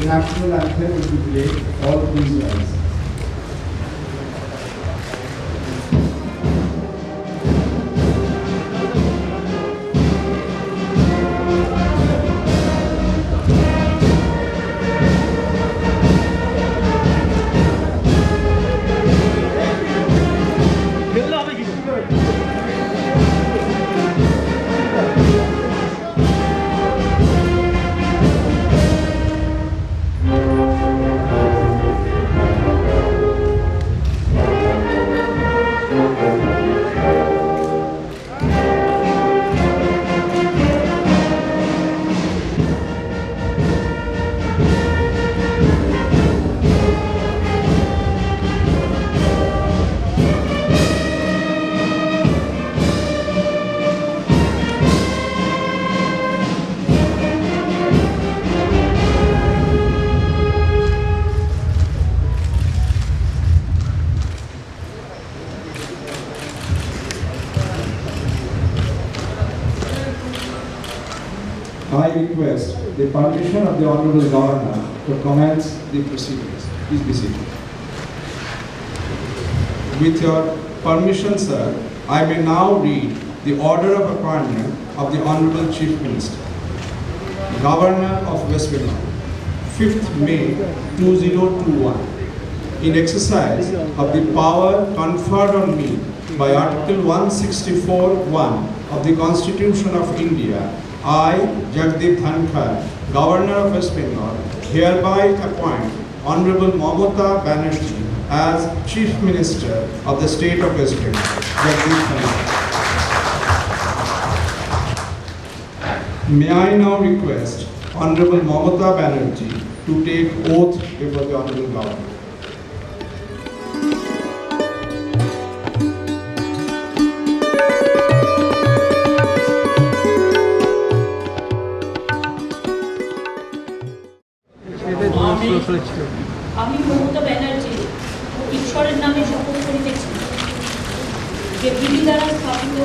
national anthem will be played. All please rise. I request the permission of the Honorable Governor to commence the proceedings. Please be seated. With your permission, sir, I may now read the order of appointment of the Honorable Chief Minister. Governor of West Bengal, 5th May 2021. In exercise of the power conferred on me by Article 164(1) of the Constitution of India, I, Jagdeep Dhankar, Governor of West Bengal, hereby appoint Honorable Mamata Banerjee as Chief Minister of the State of West Bengal. Jagdeep Dhankar. May I now request Honorable Mamata Banerjee to take oath before the Honorable Governor. আমি মমতা ব্যানার্জি ঈশ্বরের নামে শপথ করিতেছি যে বিধি দ্বারা স্থাপিত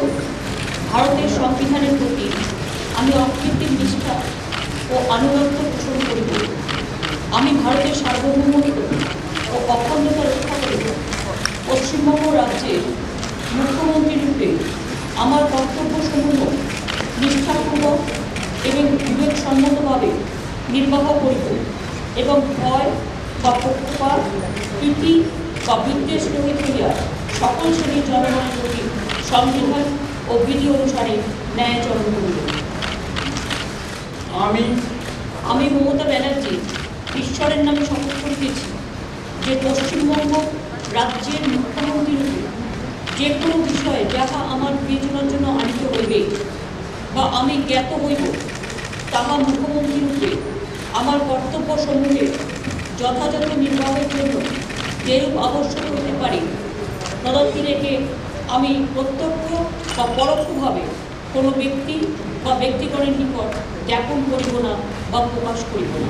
ভারতের সংবিধানের প্রতি আমি অকৃত্রিম নিষ্ঠা ও আনুগত্য পোষণ করিব। আমি ভারতের সার্বভৌমত্ব ও অখণ্ডতা রক্ষা করিব। পশ্চিমবঙ্গ রাজ্যের মুখ্যমন্ত্রী রূপে আমার কর্তব্যসমূহ নিষ্ঠাপূর্বক এবং বিবেকসম্মতভাবে নির্বাহ করিব এবং ভয় বা পক্ষপাত, প্রীতি বা বিদ্বেষ রহিত হইয়া সকল শ্রেণীর জনগণের প্রতি সংবিধান ও বিধি অনুসারে ন্যায়াচরণ করিব। আমি মমতা ব্যানার্জি ঈশ্বরের নামে শপথ করিতেছি যে পশ্চিমবঙ্গ রাজ্যের মুখ্যমন্ত্রী রূপে যে কোনো বিষয়ে যাহা আমার বিবেচনার জন্য আনিত হইবে বা আমি জ্ঞাত হইব, তাহা মুখ্যমন্ত্রী রূপে আমার কর্তব্যসমূহের যথাযথ নির্বাহের জন্য যেরূপ আবশ্যক হতে পারে, তদারকি রেখে আমি প্রত্যক্ষ বা পরোক্ষভাবে কোনো ব্যক্তি বা ব্যক্তিগণের নিকট জ্ঞাপন করিব না বা প্রকাশ করিব না।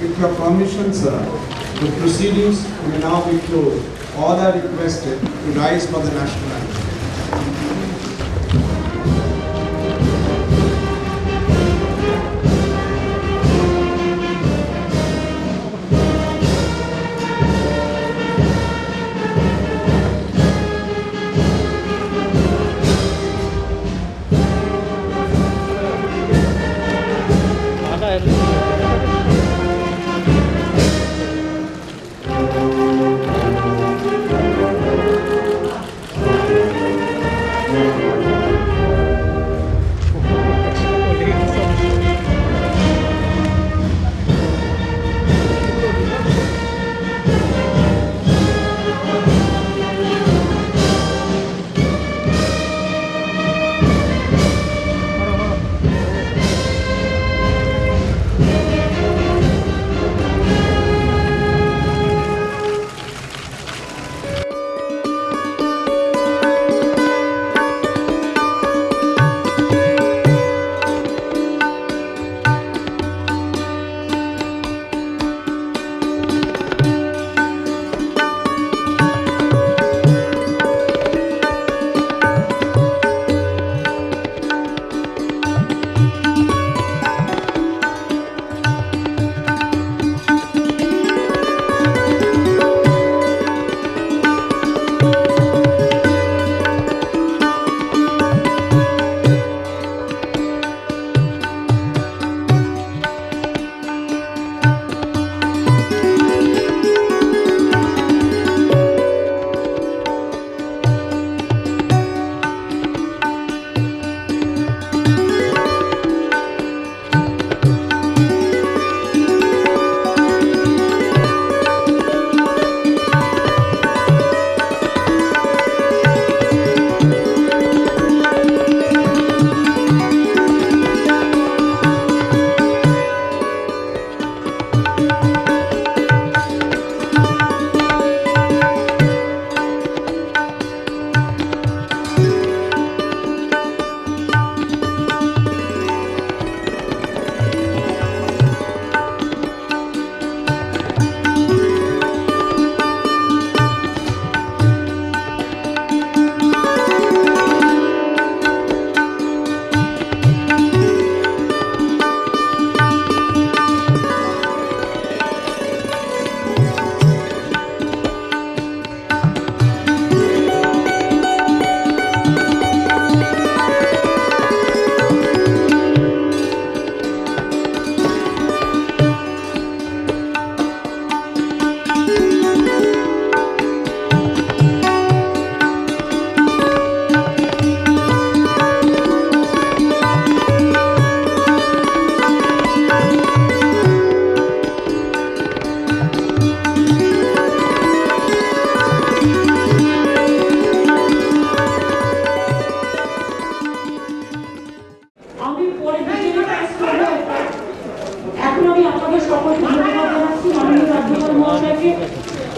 with your permission, sir, the proceedings may now be closed. All are requested to rise for the national anthem.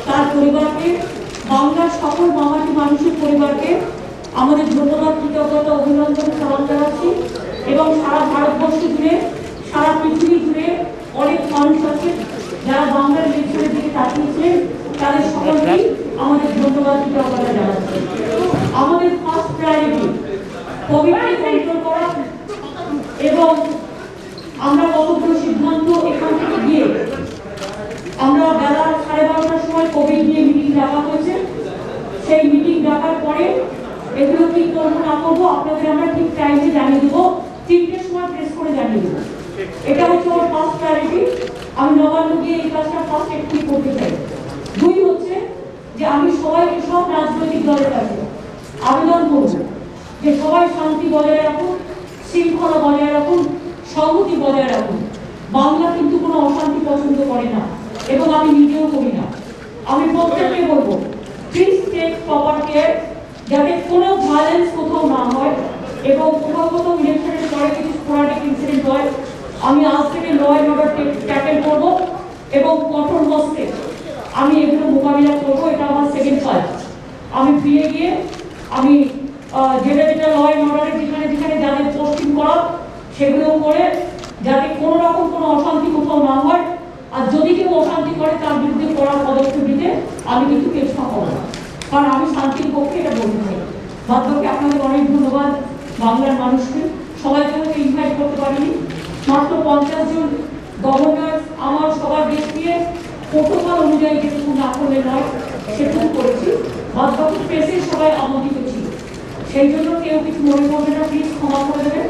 তার পরিবারকে, বাংলার সকল বাঙালি মানুষের পরিবারকে আমাদের ধন্যবাদ, কৃতজ্ঞতা, অভিনন্দন স্মরণ জানাচ্ছি। এবং সারা ভারতবর্ষ জুড়ে, সারা পৃথিবী জুড়ে অনেক মানুষ আছে যারা বাংলার ইলেকশনের দিকে তাকিয়েছিলেন, তাদের সকলকেই আমাদের ধন্যবাদ, কৃতজ্ঞতা জানাচ্ছি। আমাদের ফার্স্ট প্রায়োরিটি কোভিডকে কন্ট্রোল করা, এবং আমরা কতগুলো সিদ্ধান্ত এখান থেকে গিয়ে আমরা বেলা 12:30টার সময় কোভিড নিয়ে মিটিং ডাকা হয়েছে। সেই মিটিং ডাকার পরে এগুলো কি করবো না করবো আপনাদের আমরা ঠিক টাইমে জানিয়ে দেবো, 3টের সময় প্রেস করে জানিয়ে দেবো। এটা হচ্ছে আমার ফার্স্ট প্রায়োরিটি। আমি নবান্ন গিয়ে এই কাজটা ফার্স্ট একটু করতে চাই। 2 হচ্ছে যে আমি সবাইকে, সব রাজনৈতিক দলের কাছে আবেদন করব যে সবাই শান্তি বজায় রাখুন, শৃঙ্খলা বজায় রাখুন, সংহতি বজায় রাখুন। বাংলা কিন্তু কোনো অশান্তি পছন্দ করে না, এবং আমি নিজেও করি না। আমি প্রত্যেককে বলবো, প্লিজ টেক প্রপার কেয়ার যাতে কোনো ভায়োলেন্স কোথাও না হয়, এবং কোথাও কোথাও ইলেকশনের পরে কিছু স্পোরাডিক ইনসিডেন্ট হয়। আমি আজ থেকে ল অ্যান্ড অর্ডার ট্যাকেল করবো এবং কঠোর হস্তে আমি এগুলো মোকাবিলা করবো। এটা আমার সেকেন্ড কাজ। আমি ফিরে গিয়ে আমি যেটা যেটা ল অ্যান্ড অর্ডারের যেখানে যেখানে যাদের পোস্টিং করা সেগুলো করে যাতে কোনো রকম কোনো অশান্তি কোথাও না হয়। আর যদি অশান্তি করে তার বিরুদ্ধে কড়া পদক্ষেপ নিতে আমি কিন্তু চেষ্টা করব না, কারণ আমি শান্তির পক্ষে এটা বলতে চাই। বাদবাকি আপনাদের অনেক ধন্যবাদ। বাংলার মানুষকে সবাইকে হয়তো ইনভাইট করতে পারিনি, মাত্র 50 জন গভর্নর আমার সবার দেশ দিয়ে প্রোটোকল অনুযায়ী যেটুকু না করলে নয় সেটুকু করেছি। বাদবাকি প্রেসের সবাই আমন্ত্রিত ছিল, সেই জন্য কেউ কিছু মনে করবে না, প্লিজ ক্ষমা করে দেবেন।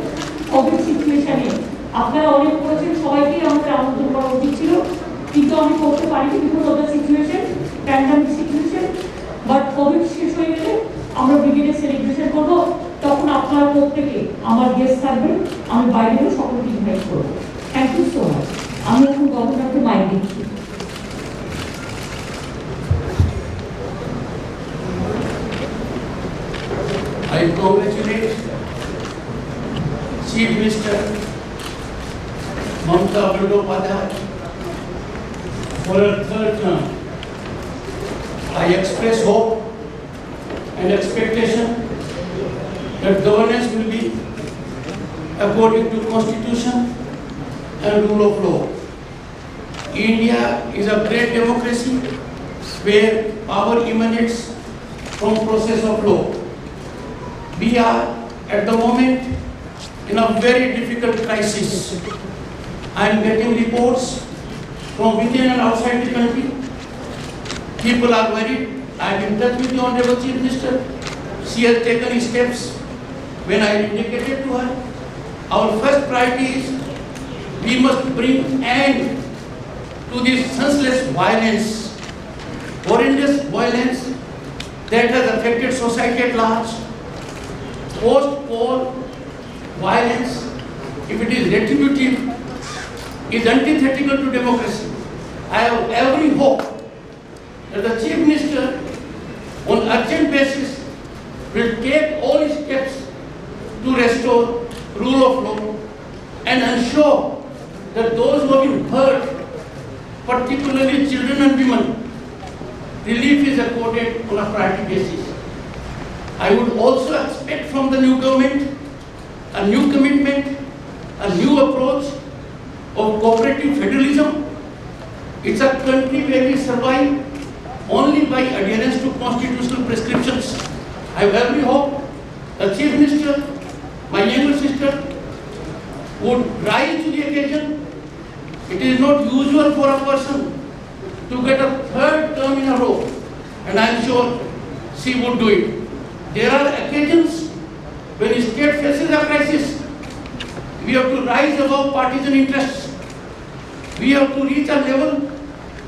কোভিড সিচুয়েশনে আপনারা অনেক করেছেন, সবাইকেই আমাদের আমন্ত্রণ করা উচিত ছিল, কিন্তু আমি করতে পারিনি because of the situation, pandemic situation. But Covid শেষ হয়ে গেলে আমরা ব্রিগেডে সেলিব্রেশন করবো, তখন আপনারা প্রত্যেকে আমার গেস্ট থাকবেন, আমি বাইরেও সকলকে ইনভাইট করবো। Thank you so much. আমি এখন গভর্নরকে মাইক দিচ্ছি। I congratulate Chief Minister Mamata Bandyopadhyay for her third term. I express hope and expectation that governance will be according to Constitution and rule of law. India is a great democracy where power emanates from process of law. We are at the moment in a very difficult crisis. I am getting reports from within and outside the country. People are worried. I am in touch with the Honorable Chief Minister. She has taken steps. When I indicated to her, our first priority is we must bring end to this senseless violence, horrendous violence that has affected society at large. Post-war violence, if it is retributive, is antithetical to democracy. I have every hope that the Chief Minister, on urgent basis, will take all steps to restore rule of law and ensure that those who have been hurt, particularly children and women, relief is accorded on a priority basis. I would also expect from the new government a new commitment, a new approach of cooperative federalism. It's a country where we survive only by adherence to constitutional prescriptions. I have every hope the Chief Minister, my younger sister, would rise to the occasion. It is not usual for a person to get a third term in a row, and I am sure she would do it. There are occasions when the state faces a crisis. We have to rise above partisan interests. We have to reach a level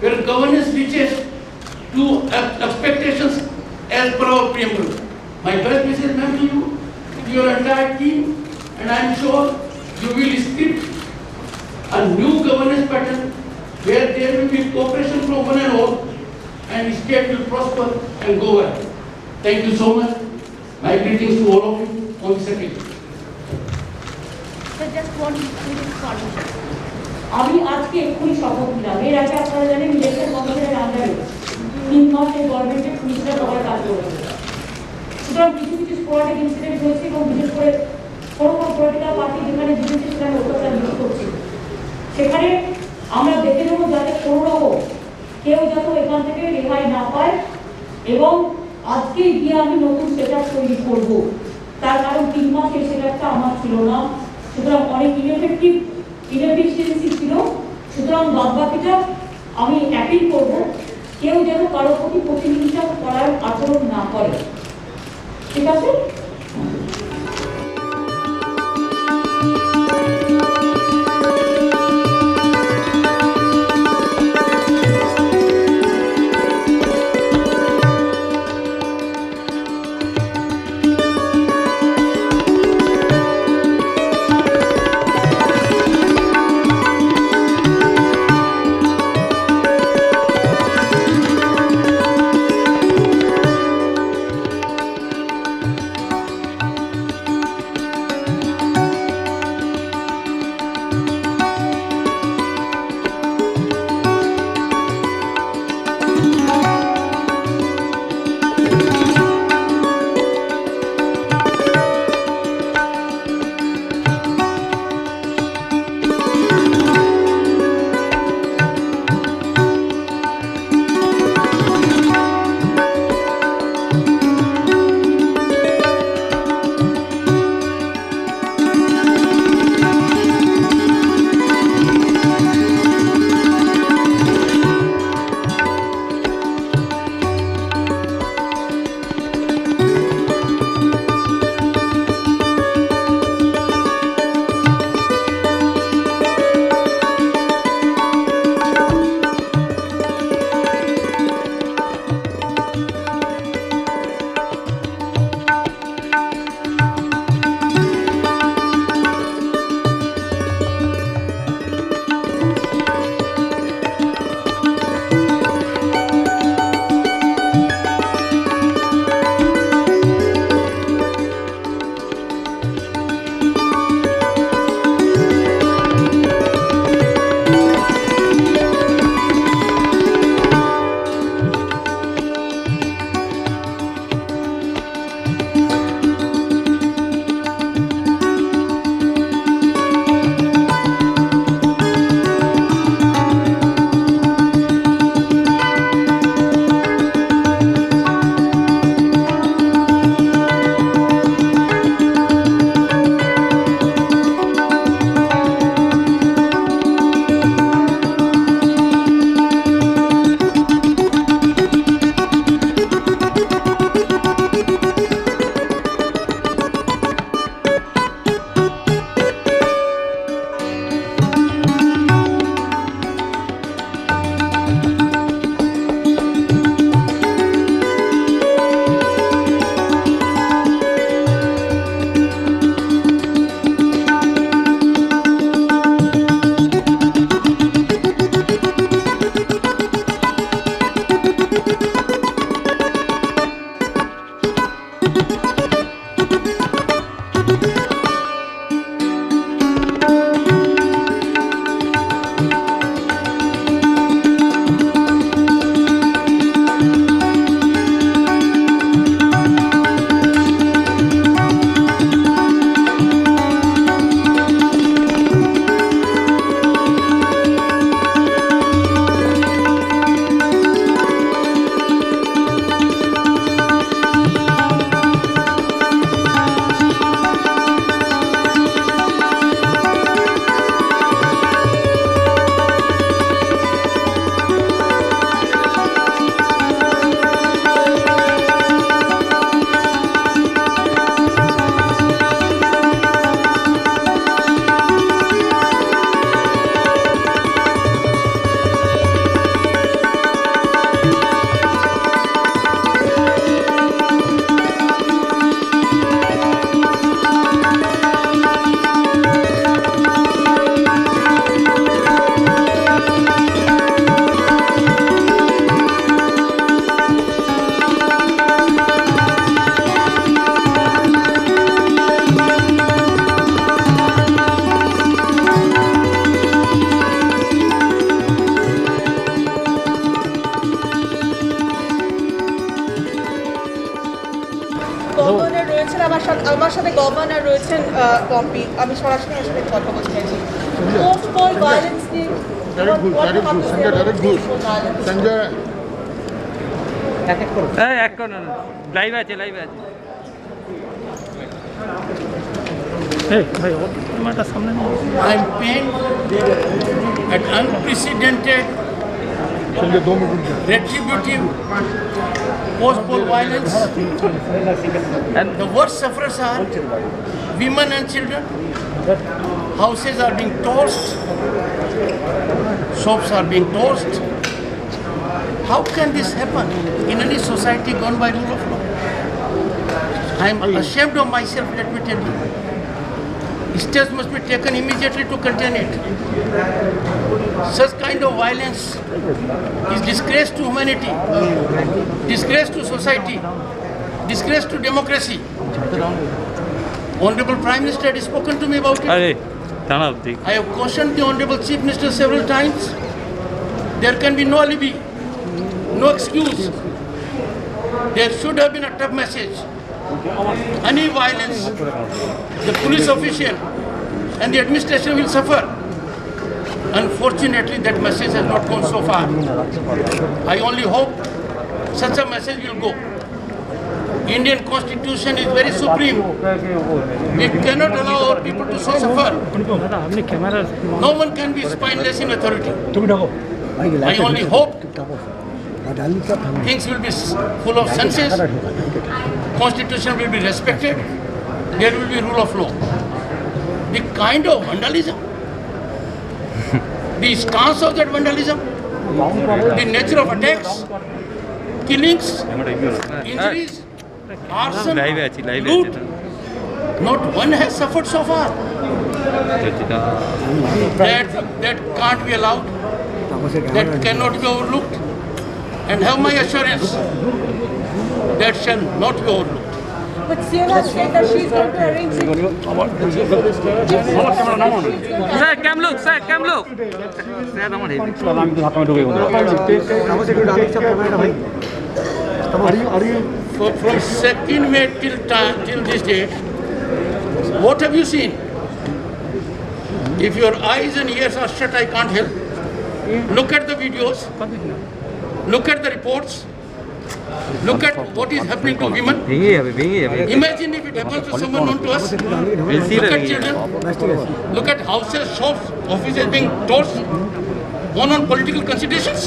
where governance reaches to expectations as per our preamble. My best wishes, ma'am, to you, to your entire team, and I am sure you will script a new governance pattern where there will be cooperation from one and all, and the state will prosper and go well. Thank you so much. My greetings to all of you on the second. আমি আজকে এক্ষুনি শপথ নিলাম। এর আগে আপনারা জানেন election কমিশনের আন্ডারে 3 মাস এই গভর্নমেন্টের পুলিশরা সবাই কাজ করেছে। সুতরাং কিছু কিছু স্পোরাডিক ইনসিডেন্ট হয়েছে এবং বিশেষ করে কোনো কোনো পলিটিক্যাল পার্টি যেখানে বিজেপি সেখানে অত্যাচার বেশি করছে, সেখানে আমরা দেখে নেব যাতে কোনো রকম কেউ যাতে এখান থেকে রেহাই না পায়। এবং আজকে গিয়ে আমি নতুন সেট আপ তৈরি করবো, তার কারণ 3 মাস এই সেট আপটা আমার ছিল না, সুতরাং অনেক ইনএফিসিয়েন্সি ছিল। সুতরাং বাদবাকিটা আমি অ্যাপিল করবো কেউ যেন কারোর প্রতি প্রতিহিংসা করার আচরণ না করে, ঠিক আছে? আমার সাথে গভর্নর রয়েছেন পম্পি, আমি সরাসরি ওর সাথে কথা বলতে চাইছি। পোস্ট পল ভায়োলেন্স নিয়ে সঞ্জয় এক কোন লাইভ আছে ভাই ওটা সামনে I am pained at unprecedented Sanjay 2 minute retributive post-poll violence. The worst sufferers are women and children. Houses are being torched. Shops are being torched. How can this happen in any society gone by rule of law? I am ashamed of myself, let me tell you. Steps must be taken immediately to contain it. Such kind of violence is disgrace to humanity, disgrace to society, disgrace to democracy. Honorable Prime Minister had spoken to me about it. আরে দাঁড়াও দেখ I have cautioned the Honorable Chief Minister several times. There can be no alibi, no excuse. There should have been a tough message. Any violence, the police official and the administration will suffer. Unfortunately, that message has not gone so far. I only hope such a message will go. Indian Constitution is very supreme. We cannot allow our people to so suffer. আপনি camera No one can be spineless in authority. I only hope things will be full of senses, Constitution will be respected, there will be rule of law. The kind of vandalism, the stance of that vandalism, the nature of attacks, killings, injuries, arson, লাইভে আছি loot, not one has suffered so far. That can't be allowed, that cannot be overlooked, and have my assurance that shall not be overlooked. But Sierra said that she's going to arrange it. Sir ক্যামলুক sir আমার heavy From 2nd May till this date, what have you seen? If your eyes and ears are shut, I can't help. Look at the videos. Look at the reports. Look at what is happening to women. ভেঙে যাবে Imagine if it happens to someone known to us. Look at children. Look at houses, shops, offices being torched. One on political considerations.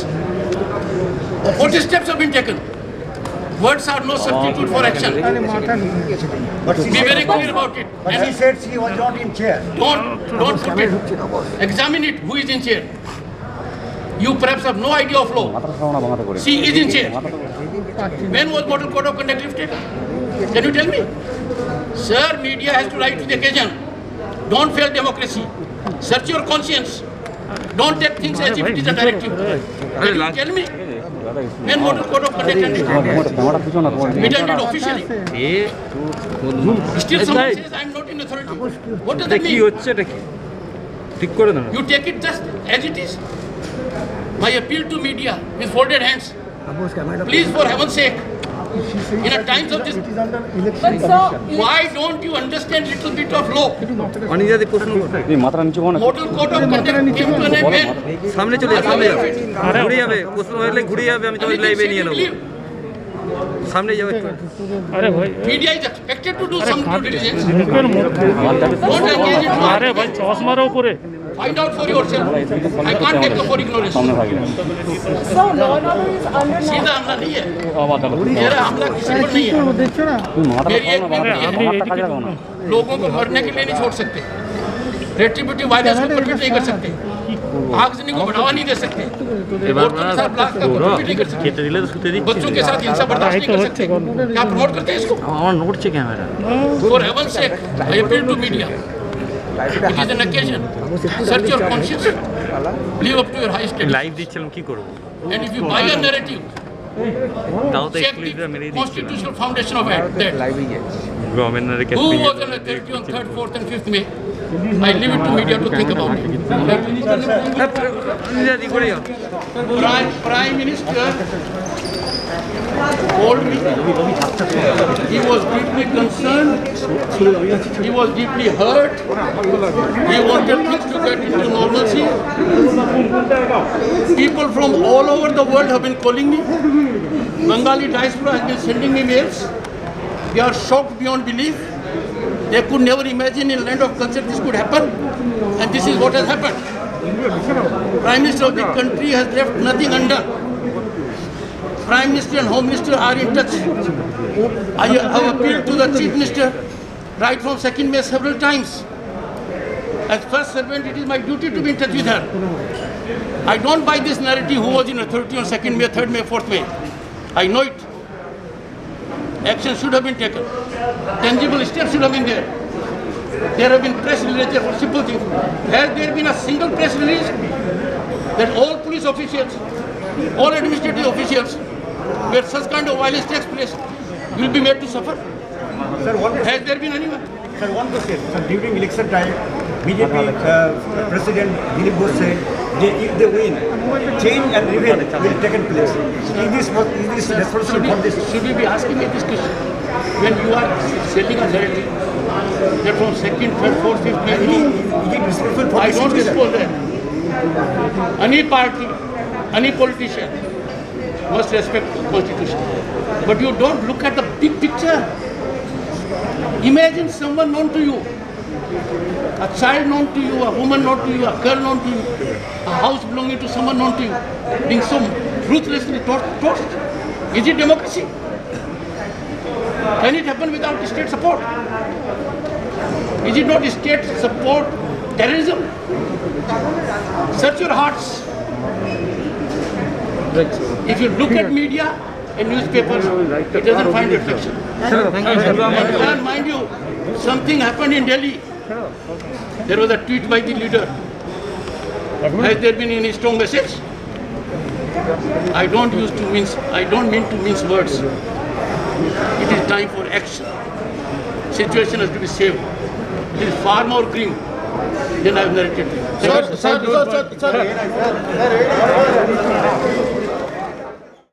What steps have been taken? Words are no substitute for action. Be very clear about it. But she said she was not in chair. Don't put it. Examine it. Who is in chair? You perhaps have no idea of law. She is in chair. When was Model Code of Conduct lifted? Can you tell me? Sir, media has to rise to the occasion. Don't fail democracy. Search your conscience. Don't take things as if it is a directive. Can you tell me? When Model Code of Conduct ended? It ended officially. Still someone says I am not in authority. What does that কি mean? হচ্ছে এটা কি ঠিক করে দাও You take it just as it is. My appeal to media is folded hands. Please, for heaven's sake, in a times of this, But so, why don't you understand little bit of law? অনিজাদি প্রশ্ন করতে Model Code of Conduct came to an end when? সামনে চলে যাবে ঘুরে যাবে প্রশ্ন হলে ঘুরে যাবে আমি তোমাকে লাইভে নিয়ে নেবো সামনে যাবে আরে ভাই Media is expected to do some due diligence. মুখের মধ্যে Don't engage in আরে ভাই চশমার উপরে Find out for yourself. I can't take the for ignorance. so law and order is under now. सीधा हमला नहीं है मेरा हमला किसी पर नहीं है मेरी एक विनती है लोगों को मरने के लिए नहीं छोड़ सकते रेट्रिब्यूटिव वायलेंस को परमिट नहीं कर सकते आगजनी को बढ़ावा नहीं दे सकते औरतों के साथ ब्लास्ट का परमिट नहीं कर सकते কেটে দিলে তো শুতে দিচ্ছি बच्चों के साथ हिंसा बर्दाश्त नहीं कर सकते क्या प्रमोट करते हैं इसको আমার নড়ছে camera For heaven's sake, I appeal to media. It is an occasion. Search your conscience. Live up to your highest standards. Live দিচ্ছিলাম কি করব And if you buy a narrative, তাও তো check এক্সক্লুসিভ মেরে the দিচ্ছি constitutional foundation of that. Government রেখে Who was on the 30th, 3rd, 4th and 5th May? I leave it to media to think about it. Prime Minister told me he was deeply concerned, he was deeply hurt, he wanted things to get into normalcy. People from all over the world have been calling me. Bengali diaspora has been sending me mails. They are shocked beyond belief. They could never imagine in land of culture this could happen. And this is what has happened. Prime Minister of the country has left nothing undone. Prime Minister and Home Minister are in touch. I have appealed to the Chief Minister right from 2nd May several times. As first servant, it is my duty to be in touch with her. I don't buy this narrative who was in authority on 2nd May, 3rd May, 4th May. I know it. Action should have been taken. Tangible steps should have been there. There have been press releases for simple things. Has there been a single press release that all police officials, all administrative officials, where such kind of violence takes place, will be made to suffer? Sir, one Has there been anyone? Sir, one question. Sir, during election time, BJP President Dilip Ghosh said, if they win, change and revenge will take place. Is this responsible for this? Should we be asking me this question? When you are selling a narrative, that from 2nd, 3rd, 4th, 5th May, Is it responsible for I this? don't suppose that any party, any politician must respect the constitution. But you don't look at the big picture. Imagine someone known to you, a child known to you, a woman known to you, a girl known to you, a house belonging to someone known to you, being so ruthlessly torched. Is it democracy? Can it happen without state support? Is it not state support terrorism? Search your hearts. If you look at media and newspapers, it doesn't find reflection. And mind you, something happened in Delhi. There was a tweet by the leader. Has there been any strong message? I don't mean to mince words. It is time for action. Situation has to be saved. It is far more grim than I have narrated. Sir,